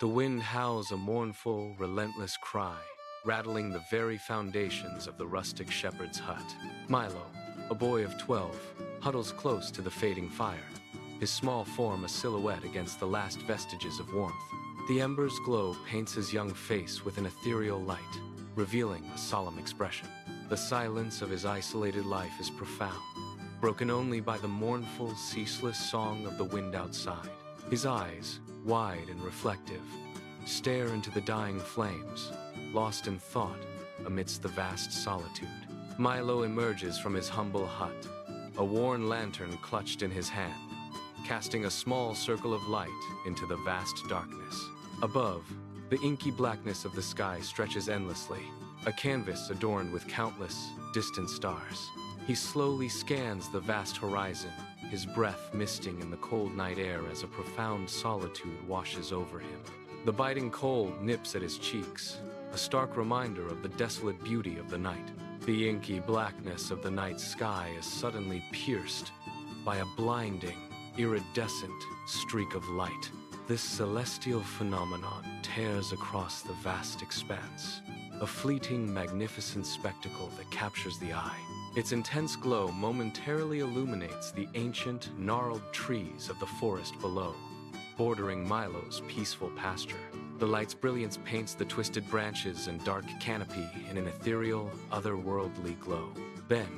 The wind howls a mournful, relentless cry, rattling the very foundations of the rustic shepherd's hut. Milo, a boy of 12, huddles close to the fading fire, his small form a silhouette against the last vestiges of warmth. The ember's glow paints his young face with an ethereal light, revealing a solemn expression. The silence of his isolated life is profound, broken only by the mournful, ceaseless song of the wind outside. His eyes, wide and reflective, stare into the dying flames, lost in thought amidst the vast solitude. Milo emerges from his humble hut, a worn lantern clutched in his hand, casting a small circle of light into the vast darkness. Above, the inky blackness of the sky stretches endlessly, a canvas adorned with countless, distant stars. He slowly scans the vast horizon, his breath misting in the cold night air as a profound solitude washes over him. The biting cold nips at his cheeks, a stark reminder of the desolate beauty of the night. The inky blackness of the night sky is suddenly pierced by a blinding, iridescent streak of light. This celestial phenomenon tears across the vast expanse, a fleeting, magnificent spectacle that captures the eye. Its intense glow momentarily illuminates the ancient, gnarled trees of the forest below, bordering Milo's peaceful pasture. The light's brilliance paints the twisted branches and dark canopy in an ethereal, otherworldly glow. Then,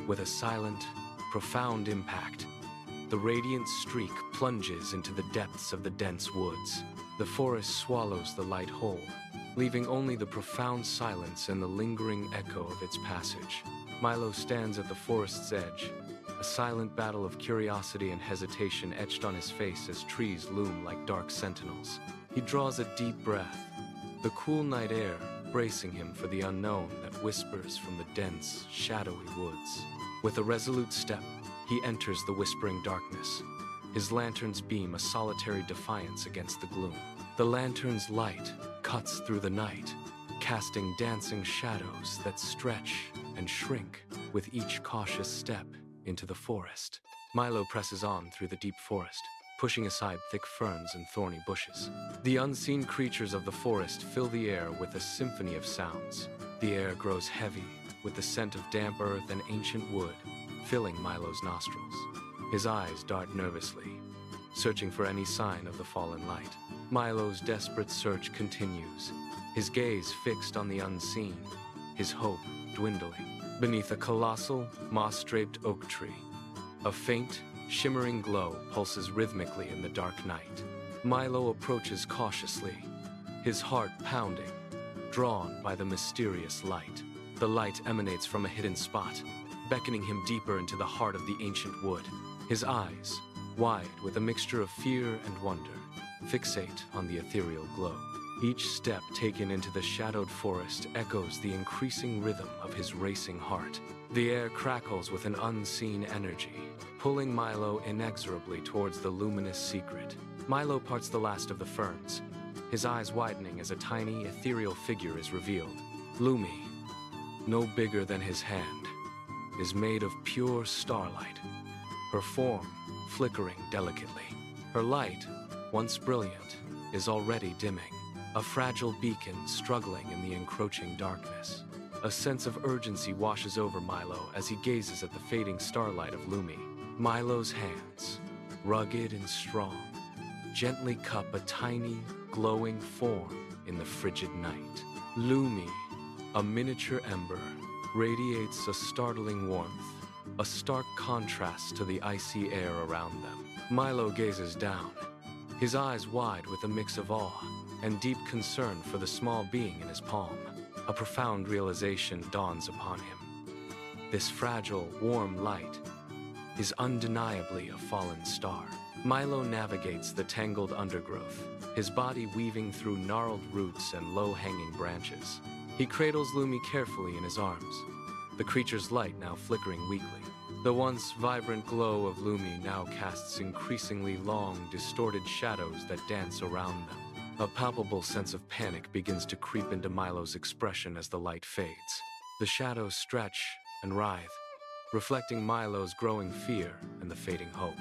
with a silent, profound impact, the radiant streak plunges into the depths of the dense woods. The forest swallows the light whole, leaving only the profound silence and the lingering echo of its passage. Milo stands at the forest's edge, a silent battle of curiosity and hesitation etched on his face as trees loom like dark sentinels. He draws a deep breath, the cool night air bracing him for the unknown that whispers from the dense, shadowy woods. With a resolute step, he enters the whispering darkness, his lantern's beam a solitary defiance against the gloom. The lantern's light cuts through the night, casting dancing shadows that stretch and shrink with each cautious step into the forest. Milo presses on through the deep forest, pushing aside thick ferns and thorny bushes. The unseen creatures of the forest fill the air with a symphony of sounds. The air grows heavy with the scent of damp earth and ancient wood, filling Milo's nostrils. His eyes dart nervously, searching for any sign of the fallen light. Milo's desperate search continues, his gaze fixed on the unseen, his hope dwindling. Beneath a colossal, moss-draped oak tree, a faint, shimmering glow pulses rhythmically in the dark night. Milo approaches cautiously, his heart pounding, drawn by the mysterious light. The light emanates from a hidden spot, beckoning him deeper into the heart of the ancient wood. His eyes, wide with a mixture of fear and wonder, fixate on the ethereal glow. Each step taken into the shadowed forest echoes the increasing rhythm of his racing heart. The air crackles with an unseen energy, pulling Milo inexorably towards the luminous secret. Milo parts the last of the ferns, his eyes widening as a tiny, ethereal figure is revealed. Lumi, no bigger than his hand, is made of pure starlight, her form flickering delicately. Her light, once brilliant, is already dimming, a fragile beacon struggling in the encroaching darkness. A sense of urgency washes over Milo as he gazes at the fading starlight of Lumi. Milo's hands, rugged and strong, gently cup a tiny, glowing form in the frigid night. Lumi, a miniature ember, radiates a startling warmth, a stark contrast to the icy air around them. Milo gazes down, his eyes wide with a mix of awe and deep concern for the small being in his palm. A profound realization dawns upon him. This fragile, warm light is undeniably a fallen star. Milo navigates the tangled undergrowth, his body weaving through gnarled roots and low-hanging branches. He cradles Lumi carefully in his arms, the creature's light now flickering weakly. The once vibrant glow of Lumi now casts increasingly long, distorted shadows that dance around them. A palpable sense of panic begins to creep into Milo's expression as the light fades. The shadows stretch and writhe, reflecting Milo's growing fear and the fading hope.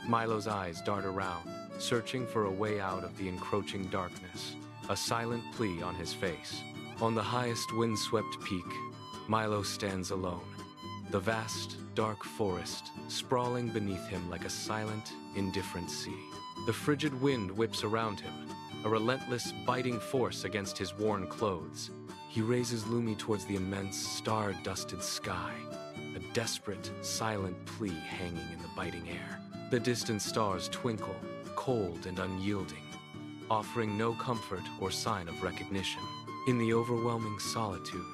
Milo's eyes dart around, searching for a way out of the encroaching darkness, a silent plea on his face. On the highest windswept peak, Milo stands alone, the vast, dark forest sprawling beneath him like a silent, indifferent sea. The frigid wind whips around him, a relentless, biting force against his worn clothes. He raises Lumi towards the immense, star-dusted sky, a desperate, silent plea hanging in the biting air. The distant stars twinkle, cold and unyielding, offering no comfort or sign of recognition. In the overwhelming solitude,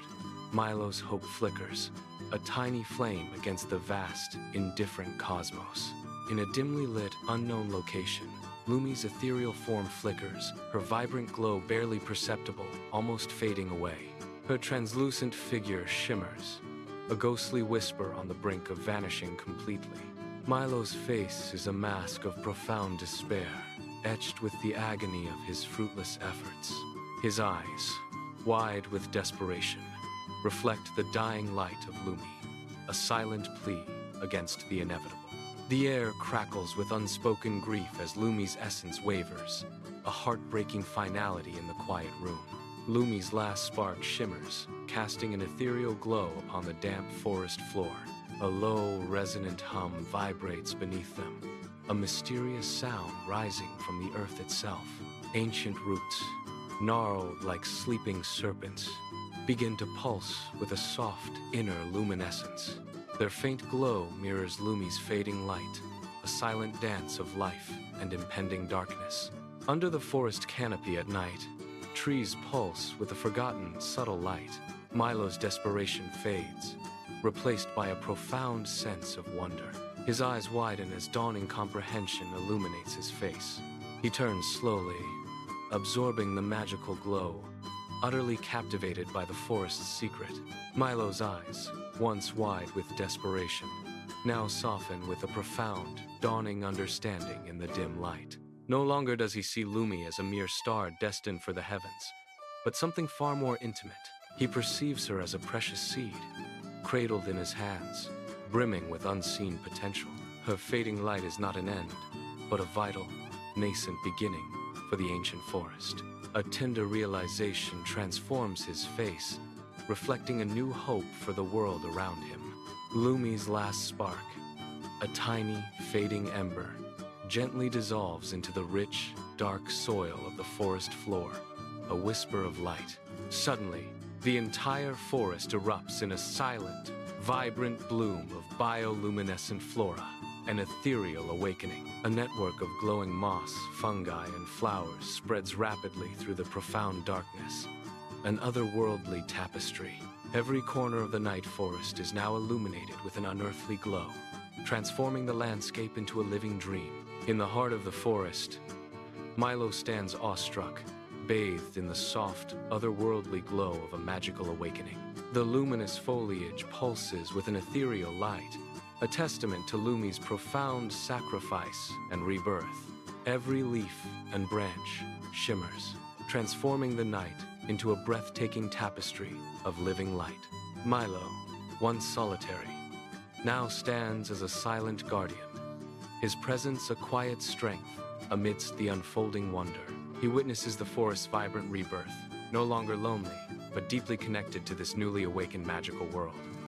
Milo's hope flickers, a tiny flame against the vast, indifferent cosmos. In a dimly lit, unknown location, Lumi's ethereal form flickers, her vibrant glow barely perceptible, almost fading away. Her translucent figure shimmers, a ghostly whisper on the brink of vanishing completely. Milo's face is a mask of profound despair, etched with the agony of his fruitless efforts. His eyes, wide with desperation, reflect the dying light of Lumi, a silent plea against the inevitable. The air crackles with unspoken grief as Lumi's essence wavers, a heartbreaking finality in the quiet room. Lumi's last spark shimmers, casting an ethereal glow upon the damp forest floor. A low, resonant hum vibrates beneath them, a mysterious sound rising from the earth itself. Ancient roots, gnarled like sleeping serpents, begin to pulse with a soft, inner luminescence. Their faint glow mirrors Lumi's fading light, a silent dance of life and impending darkness. Under the forest canopy at night, trees pulse with a forgotten, subtle light. Milo's desperation fades, replaced by a profound sense of wonder. His eyes widen as dawning comprehension illuminates his face. He turns slowly, absorbing the magical glow, utterly captivated by the forest's secret. Milo's eyes, once wide with desperation, now soften with a profound, dawning understanding in the dim light. No longer does he see Lumi as a mere star destined for the heavens, but something far more intimate. He perceives her as a precious seed, cradled in his hands, brimming with unseen potential. Her fading light is not an end, but a vital, nascent beginning for the ancient forest. A tender realization transforms his face, reflecting a new hope for the world around him. Lumi's last spark, a tiny, fading ember, gently dissolves into the rich, dark soil of the forest floor, a whisper of light. Suddenly, the entire forest erupts in a silent, vibrant bloom of bioluminescent flora, an ethereal awakening. A network of glowing moss, fungi, and flowers spreads rapidly through the profound darkness, an otherworldly tapestry. Every corner of the night forest is now illuminated with an unearthly glow, transforming the landscape into a living dream. In the heart of the forest, Milo stands awestruck, bathed in the soft, otherworldly glow of a magical awakening. The luminous foliage pulses with an ethereal light, a testament to Lumi's profound sacrifice and rebirth. Every leaf and branch shimmers, transforming the night into a breathtaking tapestry of living light. Milo, once solitary, now stands as a silent guardian, his presence a quiet strength amidst the unfolding wonder. He witnesses the forest's vibrant rebirth, no longer lonely, but deeply connected to this newly awakened magical world.